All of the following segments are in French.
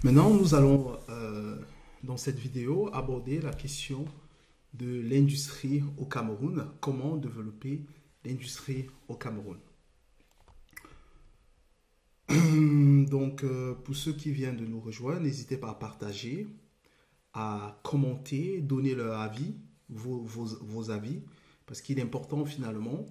Maintenant, nous allons, dans cette vidéo, aborder la question de l'industrie au Cameroun. Comment développer l'industrie au Cameroun? Donc, pour ceux qui viennent de nous rejoindre, n'hésitez pas à partager, à commenter, donner leur avis, vos avis, parce qu'il est important finalement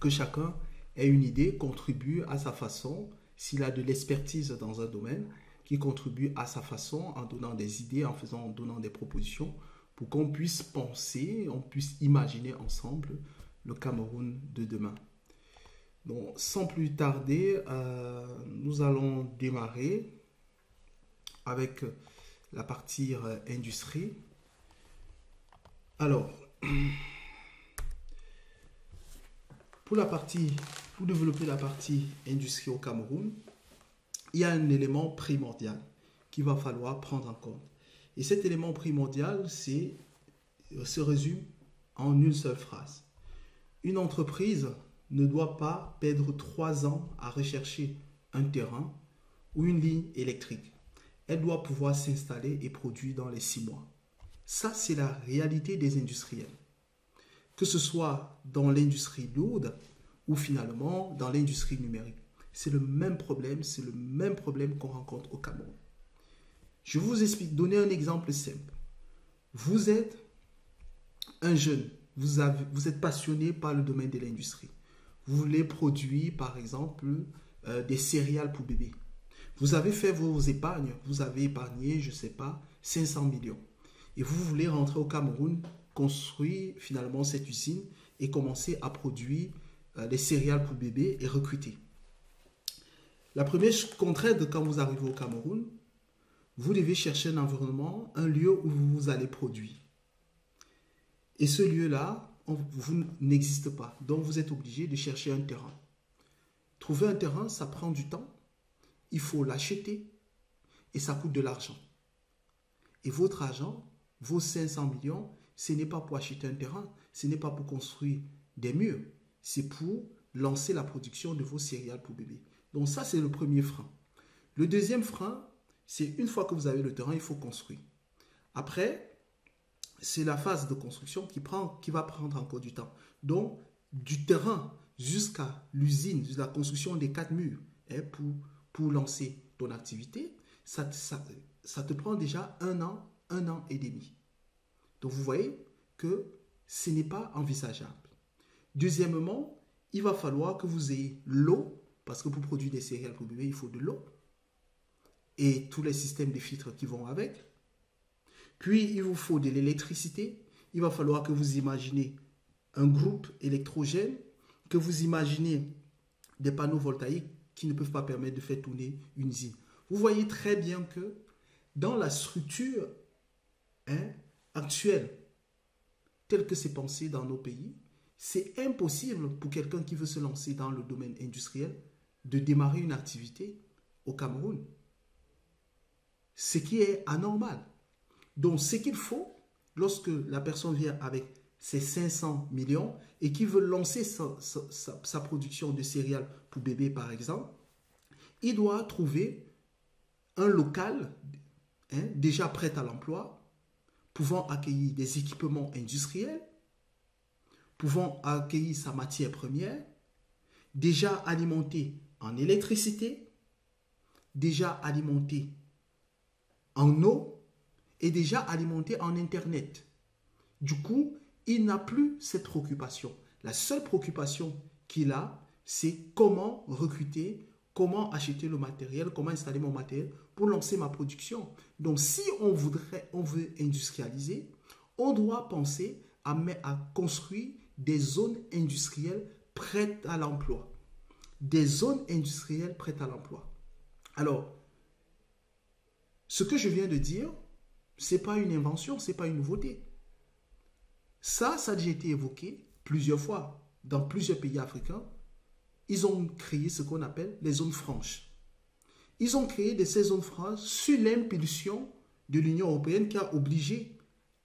que chacun ait une idée, contribue à sa façon, s'il a de l'expertise dans un domaine, qui contribue à sa façon en donnant des idées, en donnant des propositions, pour qu'on puisse penser, on puisse imaginer ensemble le Cameroun de demain. Donc, sans plus tarder, nous allons démarrer avec la partie industrie. Alors, pour développer la partie industrie au Cameroun, il y a un élément primordial qu'il va falloir prendre en compte. Et cet élément primordial se résume en une seule phrase. Une entreprise ne doit pas perdre 3 ans à rechercher un terrain ou une ligne électrique. Elle doit pouvoir s'installer et produire dans les 6 mois. Ça, c'est la réalité des industriels. Que ce soit dans l'industrie lourde ou finalement dans l'industrie numérique. C'est le même problème qu'on rencontre au Cameroun. Je vous explique, donner un exemple simple. Vous êtes un jeune, vous êtes passionné par le domaine de l'industrie. Vous voulez produire, par exemple, des céréales pour bébés. Vous avez fait vos épargnes, vous avez épargné, je ne sais pas, 500 millions. Et vous voulez rentrer au Cameroun, construire finalement cette usine et commencer à produire des céréales pour bébés et recruter. La première contrainte quand vous arrivez au Cameroun, vous devez chercher un environnement, un lieu où vous allez produire. Et ce lieu-là, vous n'existe pas. Donc, vous êtes obligé de chercher un terrain. Trouver un terrain, ça prend du temps. Il faut l'acheter et ça coûte de l'argent. Et votre argent, vos 500 millions, ce n'est pas pour acheter un terrain, ce n'est pas pour construire des murs, c'est pour lancer la production de vos céréales pour bébés. Donc ça, c'est le premier frein. Le deuxième frein, c'est une fois que vous avez le terrain, il faut construire. Après, c'est la phase de construction qui va prendre encore du temps. Donc, du terrain jusqu'à l'usine, jusqu'à la construction des 4 murs pour lancer ton activité, ça te prend déjà un an et demi. Donc, vous voyez que ce n'est pas envisageable. Deuxièmement, il va falloir que vous ayez l'eau, parce que pour produire des céréales pour bébés, il faut de l'eau et tous les systèmes de filtres qui vont avec. Puis, il vous faut de l'électricité. Il va falloir que vous imaginez un groupe électrogène, que vous imaginez des panneaux voltaïques qui ne peuvent pas permettre de faire tourner une usine. Vous voyez très bien que dans la structure actuelle, telle que c'est pensé dans nos pays, c'est impossible pour quelqu'un qui veut se lancer dans le domaine industriel de démarrer une activité au Cameroun. Ce qui est anormal. Donc, ce qu'il faut, lorsque la personne vient avec ses 500 millions et qui veut lancer sa production de céréales pour bébés, par exemple, il doit trouver un local déjà prêt à l'emploi, pouvant accueillir des équipements industriels, pouvant accueillir sa matière première, déjà alimenté en électricité, déjà alimenté en eau et déjà alimenté en Internet. Du coup, il n'a plus cette préoccupation. La seule préoccupation qu'il a, c'est comment recruter, comment acheter le matériel, comment installer mon matériel pour lancer ma production. Donc, si on veut industrialiser, on doit penser à construire des zones industrielles prêtes à l'emploi. Des zones industrielles prêtes à l'emploi. Alors, ce que je viens de dire, ce n'est pas une invention, ce n'est pas une nouveauté. Ça a déjà été évoqué plusieurs fois dans plusieurs pays africains. Ils ont créé ce qu'on appelle les zones franches. Ils ont créé ces zones franches sur l'impulsion de l'Union européenne qui a obligé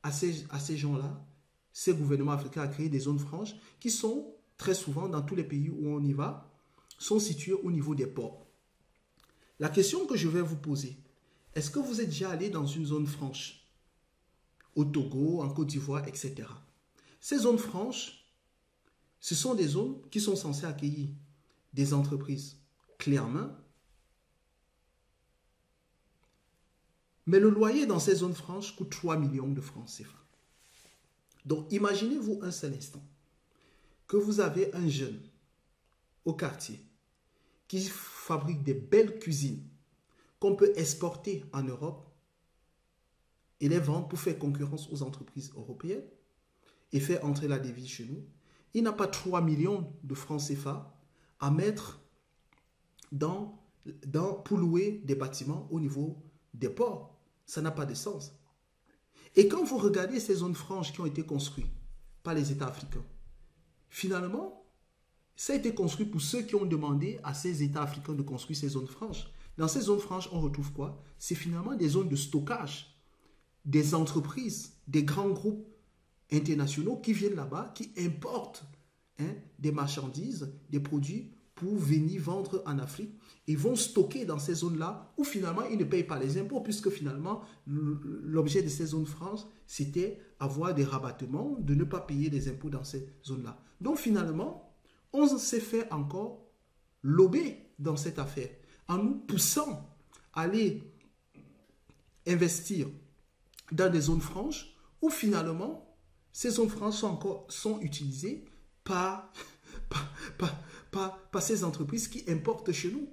à ces gens-là, ces gouvernements africains à créer des zones franches qui sont très souvent dans tous les pays où on y va, sont situées au niveau des ports. La question que je vais vous poser, Est-ce que vous êtes déjà allé dans une zone franche? Au Togo, en Côte d'Ivoire, etc. Ces zones franches, ce sont des zones qui sont censées accueillir des entreprises clés en main. Mais le loyer dans ces zones franches coûte 3 millions de francs CFA. Donc, imaginez-vous un seul instant que vous avez un jeune au quartier qui fabrique des belles cuisines qu'on peut exporter en Europe et les vendre pour faire concurrence aux entreprises européennes et faire entrer la devise chez nous. Il n'a pas 3 millions de francs CFA à mettre pour louer des bâtiments au niveau des ports. Ça n'a pas de sens. Et quand vous regardez ces zones franches qui ont été construites par les États africains, finalement, ça a été construit pour ceux qui ont demandé à ces États africains de construire ces zones franches. Dans ces zones franches, on retrouve quoi? C'est finalement des zones de stockage, des entreprises, des grands groupes internationaux qui viennent là-bas, qui importent des marchandises, des produits pour venir vendre en Afrique et vont stocker dans ces zones-là où finalement ils ne payent pas les impôts puisque finalement l'objet de ces zones franches c'était avoir des rabattements, de ne pas payer les impôts dans ces zones-là. Donc finalement, on s'est fait encore lober dans cette affaire en nous poussant à aller investir dans des zones franches où finalement ces zones franches sont utilisées par ces entreprises qui importent chez nous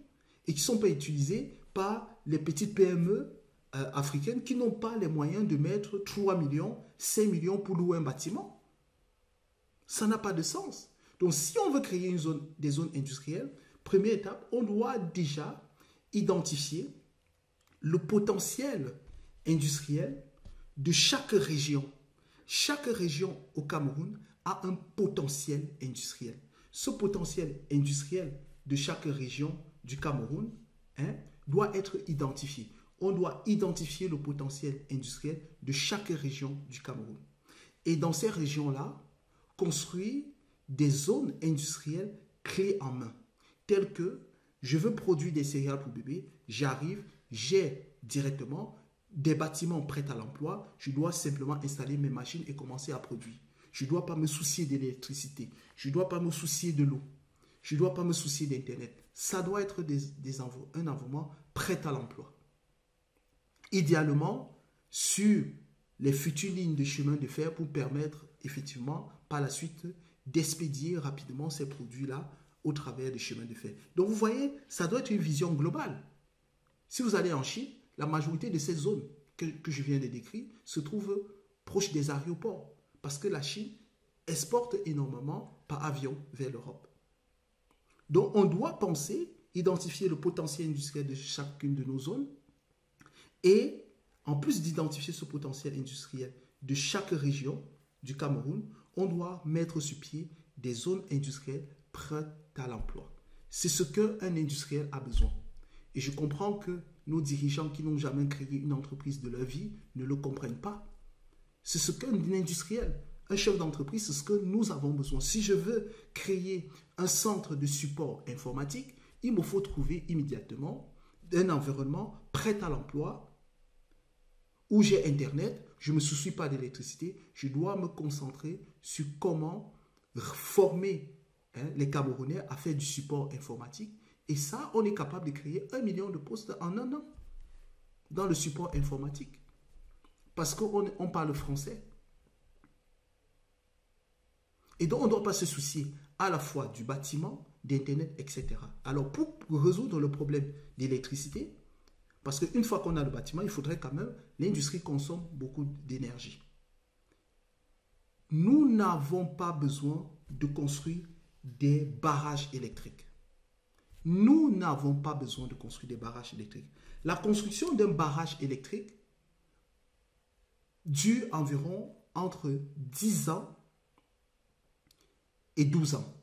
et qui ne sont pas utilisées par les petites PME africaines qui n'ont pas les moyens de mettre 3 millions, 5 millions pour louer un bâtiment. Ça n'a pas de sens. Donc, si on veut créer des zones industrielles, première étape, on doit déjà identifier le potentiel industriel de chaque région. Chaque région au Cameroun a un potentiel industriel. Ce potentiel industriel de chaque région du Cameroun doit être identifié. On doit identifier le potentiel industriel de chaque région du Cameroun. Et dans ces régions-là, construire des zones industrielles clés en main, telles que je veux produire des céréales pour bébé, j'arrive, j'ai directement des bâtiments prêts à l'emploi, je dois simplement installer mes machines et commencer à produire. Je ne dois pas me soucier de l'électricité, je ne dois pas me soucier de l'eau, je ne dois pas me soucier d'Internet. Ça doit être un environnement prêt à l'emploi. Idéalement, sur les futures lignes de chemin de fer pour permettre effectivement par la suite d'expédier rapidement ces produits-là au travers des chemins de fer. Donc vous voyez, ça doit être une vision globale. Si vous allez en Chine, la majorité de ces zones que je viens de décrire se trouvent proches des aéroports parce que la Chine exporte énormément par avion vers l'Europe. Donc on doit penser, identifier le potentiel industriel de chacune de nos zones et en plus d'identifier ce potentiel industriel de chaque région du Cameroun, on doit mettre sur pied des zones industrielles prêtes à l'emploi. C'est ce qu'un industriel a besoin. Et je comprends que nos dirigeants qui n'ont jamais créé une entreprise de leur vie ne le comprennent pas. C'est ce qu'un industriel, un chef d'entreprise, c'est ce que nous avons besoin. Si je veux créer un centre de support informatique, il me faut trouver immédiatement un environnement prêt à l'emploi où j'ai Internet, je ne me soucie pas d'électricité, je dois me concentrer sur comment former les Camerounais à faire du support informatique. Et ça, on est capable de créer 1 million de postes en un an dans le support informatique. Parce qu'on parle français. Et donc, on ne doit pas se soucier à la fois du bâtiment, d'Internet, etc. Alors, pour résoudre le problème d'électricité, parce qu'une fois qu'on a le bâtiment, il faudrait quand même, l'industrie consomme beaucoup d'énergie. Nous n'avons pas besoin de construire des barrages électriques. Nous n'avons pas besoin de construire des barrages électriques. La construction d'un barrage électrique dure environ entre 10 ans et 12 ans.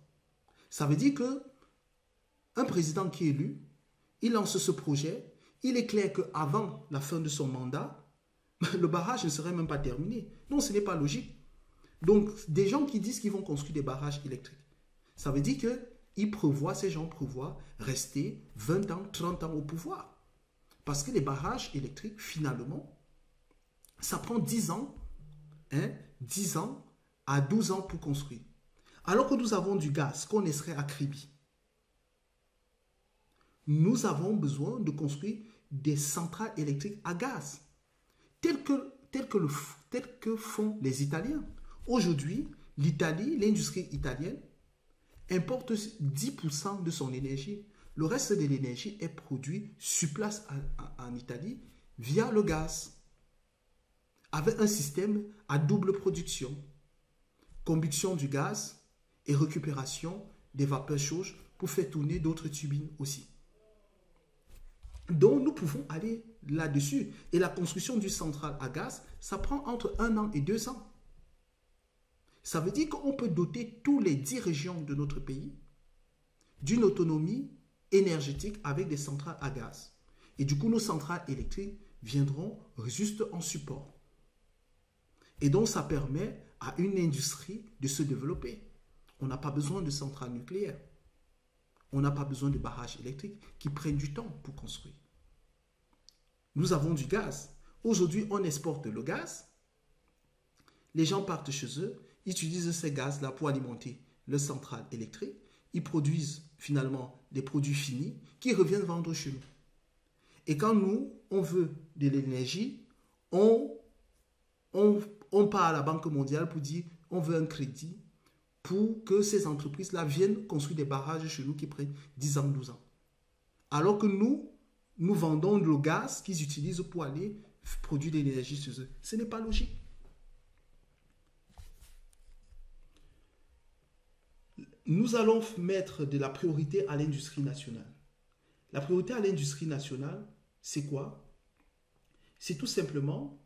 Ça veut dire qu'un président qui est élu, il lance ce projet, il est clair qu'avant la fin de son mandat, le barrage ne serait même pas terminé. Non, ce n'est pas logique. Donc, des gens qui disent qu'ils vont construire des barrages électriques, ça veut dire que ces gens prévoient rester 20 ans, 30 ans au pouvoir. Parce que les barrages électriques, finalement, ça prend 10 ans, 10 ans à 12 ans pour construire. Alors que nous avons du gaz qu'on laisserait à Kribi. Nous avons besoin de construire des centrales électriques à gaz, telles que font les Italiens. Aujourd'hui, l'Italie, l'industrie italienne, importe 10% de son énergie. Le reste de l'énergie est produit sur place en Italie via le gaz, avec un système à double production. Combustion du gaz et récupération des vapeurs chaudes pour faire tourner d'autres turbines aussi. Donc, nous pouvons aller là-dessus. Et la construction d'une centrale à gaz, ça prend entre 1 an et 2 ans. Ça veut dire qu'on peut doter tous les 10 régions de notre pays d'une autonomie énergétique avec des centrales à gaz. Et du coup, nos centrales électriques viendront juste en support. Et donc, ça permet à une industrie de se développer. On n'a pas besoin de centrales nucléaires. On n'a pas besoin de barrages électriques qui prennent du temps pour construire. Nous avons du gaz. Aujourd'hui, on exporte le gaz. Les gens partent chez eux, ils utilisent ces gaz-là pour alimenter leurs centrales électriques. Ils produisent finalement des produits finis qui reviennent vendre chez nous. Et quand nous, on veut de l'énergie, on part à la Banque mondiale pour dire on veut un crédit pour que ces entreprises-là viennent construire des barrages chez nous qui prennent 10 ans, 12 ans. Alors que nous vendons le gaz qu'ils utilisent pour aller produire de l'énergie chez eux. Ce n'est pas logique. Nous allons mettre de la priorité à l'industrie nationale. La priorité à l'industrie nationale, c'est quoi? C'est tout simplement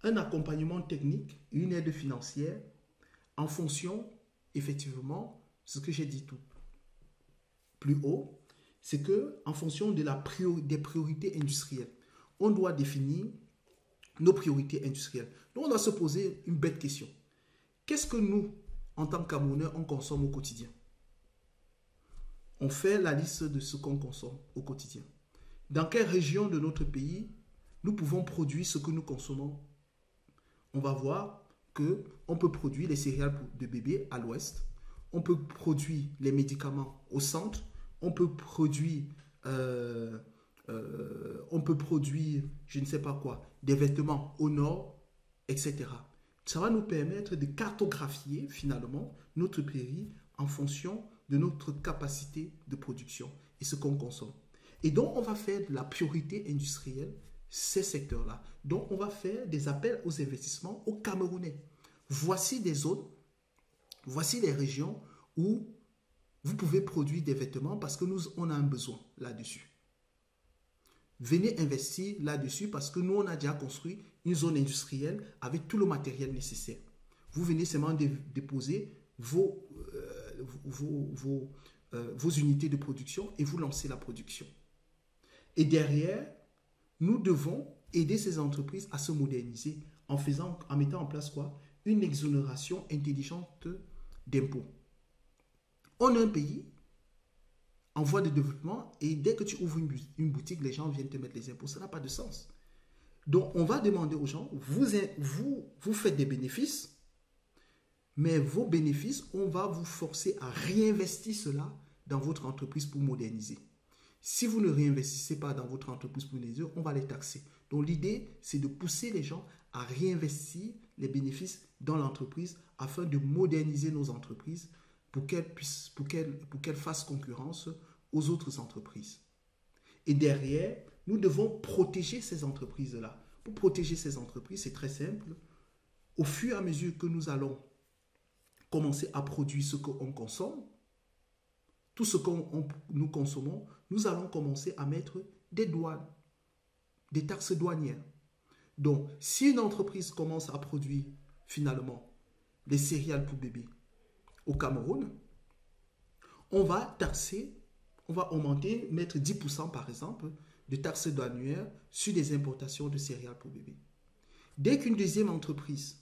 un accompagnement technique, une aide financière en fonction, effectivement, ce que j'ai dit tout plus haut, c'est qu'en fonction de des priorités industrielles, on doit définir nos priorités industrielles. Donc, on doit se poser une bête question. Qu'est-ce que nous, en tant que Camerounais, on consomme au quotidien? On fait la liste de ce qu'on consomme au quotidien. Dans quelle région de notre pays nous pouvons produire ce que nous consommons? On va voir qu'on peut produire les céréales de bébé à l'ouest, on peut produire les médicaments au centre, on peut produire, je ne sais pas quoi, des vêtements au nord, etc. Ça va nous permettre de cartographier finalement notre pays en fonction de notre capacité de production et ce qu'on consomme. Et donc, on va faire de la priorité industrielle ces secteurs-là. Donc, on va faire des appels aux investissements aux Camerounais. Voici des zones, voici les régions où vous pouvez produire des vêtements parce que nous, on a un besoin là-dessus. Venez investir là-dessus parce que nous, on a déjà construit une zone industrielle avec tout le matériel nécessaire. Vous venez seulement déposer vos unités de production et vous lancez la production. Et derrière, nous devons aider ces entreprises à se moderniser en mettant en place quoi? Une exonération intelligente d'impôts. On a un pays en voie de développement et dès que tu ouvres une boutique, les gens viennent te mettre les impôts. Ça n'a pas de sens. Donc, on va demander aux gens, vous faites des bénéfices, mais vos bénéfices, on va vous forcer à réinvestir cela dans votre entreprise pour moderniser. Si vous ne réinvestissez pas dans votre entreprise pour moderniser, on va les taxer. Donc, l'idée, c'est de pousser les gens à réinvestir les bénéfices dans l'entreprise afin de moderniser nos entreprises pour qu'elles fassent concurrence aux autres entreprises. Et derrière, nous devons protéger ces entreprises-là. Pour protéger ces entreprises, c'est très simple. Au fur et à mesure que nous allons commencer à produire ce qu'on consomme, tout ce que nous consommons, nous allons commencer à mettre des douanes, des taxes douanières. Donc, si une entreprise commence à produire finalement des céréales pour bébés au Cameroun, on va taxer, on va augmenter, mettre 10% par exemple de taxes douanières sur des importations de céréales pour bébés. Dès qu'une deuxième entreprise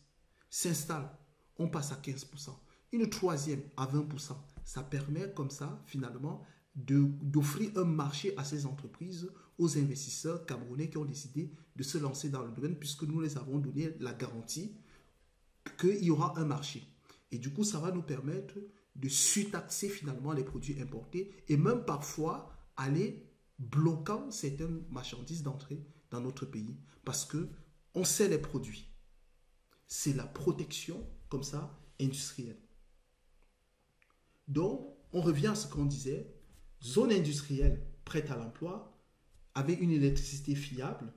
s'installe, on passe à 15%. Une troisième à 20%. Ça permet comme ça, finalement, d'offrir un marché à ces entreprises, aux investisseurs camerounais qui ont décidé de se lancer dans le domaine, puisque nous les avons donné la garantie qu'il y aura un marché. Et du coup, ça va nous permettre de surtaxer finalement les produits importés et même parfois aller bloquant certaines marchandises d'entrée dans notre pays parce que on sait les produits. C'est la protection comme ça industrielle. Donc, on revient à ce qu'on disait, zone industrielle prête à l'emploi, avec une électricité fiable,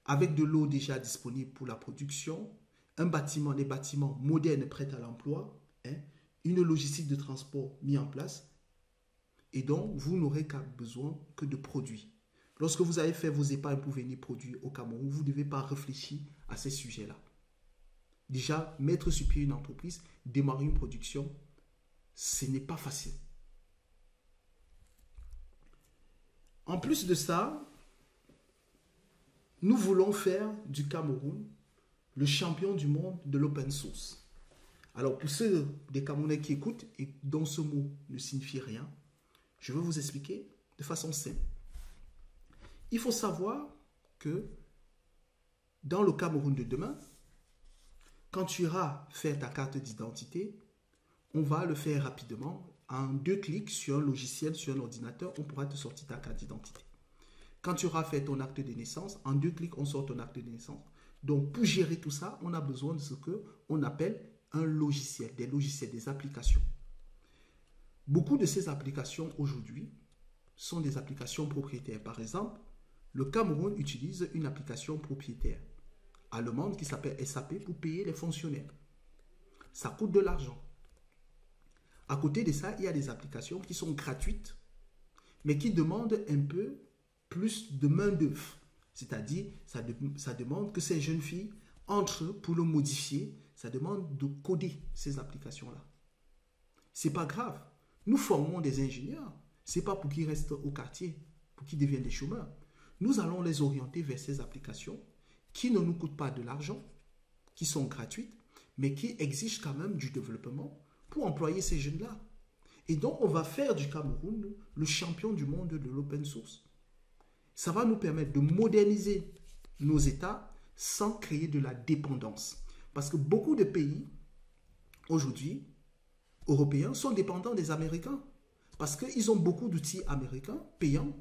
avec de l'eau déjà disponible pour la production, des bâtiments modernes prêts à l'emploi, hein, une logistique de transport mise en place, et donc vous n'aurez qu'à besoin que de produits. Lorsque vous avez fait vos épargnes pour venir produire au Cameroun, vous ne devez pas réfléchir à ces sujets-là. Déjà, mettre sur pied une entreprise, démarrer une production, ce n'est pas facile. En plus de ça, nous voulons faire du Cameroun le champion du monde de l'open source. Alors, pour ceux des Camerounais qui écoutent et dont ce mot ne signifie rien, je vais vous expliquer de façon simple. Il faut savoir que dans le Cameroun de demain, quand tu iras faire ta carte d'identité, on va le faire rapidement. En 2 clics sur un logiciel, sur un ordinateur, on pourra te sortir ta carte d'identité. Quand tu auras fait ton acte de naissance, en 2 clics, on sort ton acte de naissance. Donc, pour gérer tout ça, on a besoin de ce qu'on appelle un logiciel, des applications. Beaucoup de ces applications aujourd'hui sont des applications propriétaires. Par exemple, le Cameroun utilise une application propriétaire allemande qui s'appelle SAP pour payer les fonctionnaires. Ça coûte de l'argent. À côté de ça, il y a des applications qui sont gratuites, mais qui demandent un peu plus de main-d'œuvre. C'est-à-dire, ça demande que ces jeunes filles entrent pour le modifier. Ça demande de coder ces applications-là. Ce n'est pas grave. Nous formons des ingénieurs. Ce n'est pas pour qu'ils restent au quartier, pour qu'ils deviennent des chômeurs. Nous allons les orienter vers ces applications qui ne nous coûtent pas de l'argent, qui sont gratuites, mais qui exigent quand même du développement pour employer ces jeunes-là. Et donc, on va faire du Cameroun le champion du monde de l'open source. Ça va nous permettre de moderniser nos États sans créer de la dépendance. Parce que beaucoup de pays, aujourd'hui, européens, sont dépendants des Américains. Parce qu'ils ont beaucoup d'outils américains payants.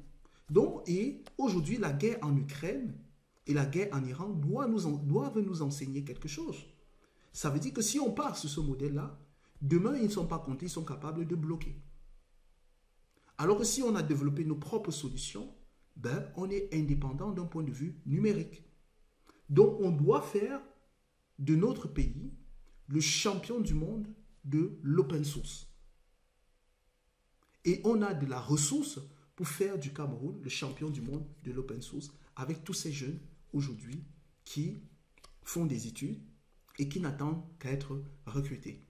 Donc, et aujourd'hui, la guerre en Ukraine et la guerre en Iran doivent nous enseigner quelque chose. Ça veut dire que si on part sur ce modèle-là, demain, ils ne sont pas comptés, ils sont capables de bloquer. Alors que si on a développé nos propres solutions, ben, on est indépendant d'un point de vue numérique. Donc, on doit faire de notre pays le champion du monde de l'open source. Et on a de la ressource pour faire du Cameroun le champion du monde de l'open source avec tous ces jeunes aujourd'hui qui font des études et qui n'attendent qu'à être recrutés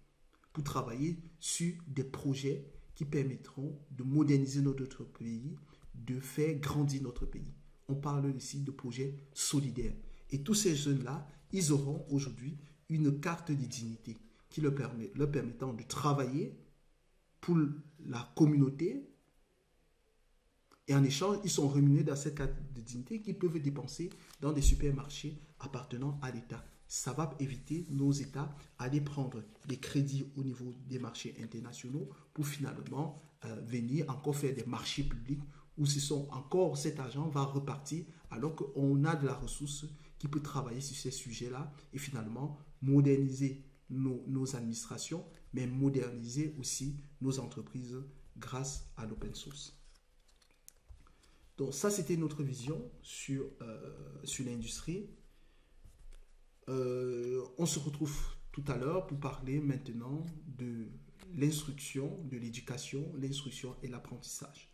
pour travailler sur des projets qui permettront de moderniser notre pays, de faire grandir notre pays. On parle ici de projets solidaires. Et tous ces jeunes-là, ils auront aujourd'hui une carte de dignité qui leur permettant de travailler pour la communauté. Et en échange, ils sont rémunérés dans cette carte de dignité qu'ils peuvent dépenser dans des supermarchés appartenant à l'État. Ça va éviter nos États à aller prendre des crédits au niveau des marchés internationaux pour finalement venir encore faire des marchés publics où cet argent va repartir alors qu'on a de la ressource qui peut travailler sur ces sujets-là et finalement moderniser nos administrations, mais moderniser aussi nos entreprises grâce à l'open source. Donc ça, c'était notre vision sur l'industrie. On se retrouve tout à l'heure pour parler maintenant de l'instruction, de l'éducation, l'instruction et l'apprentissage.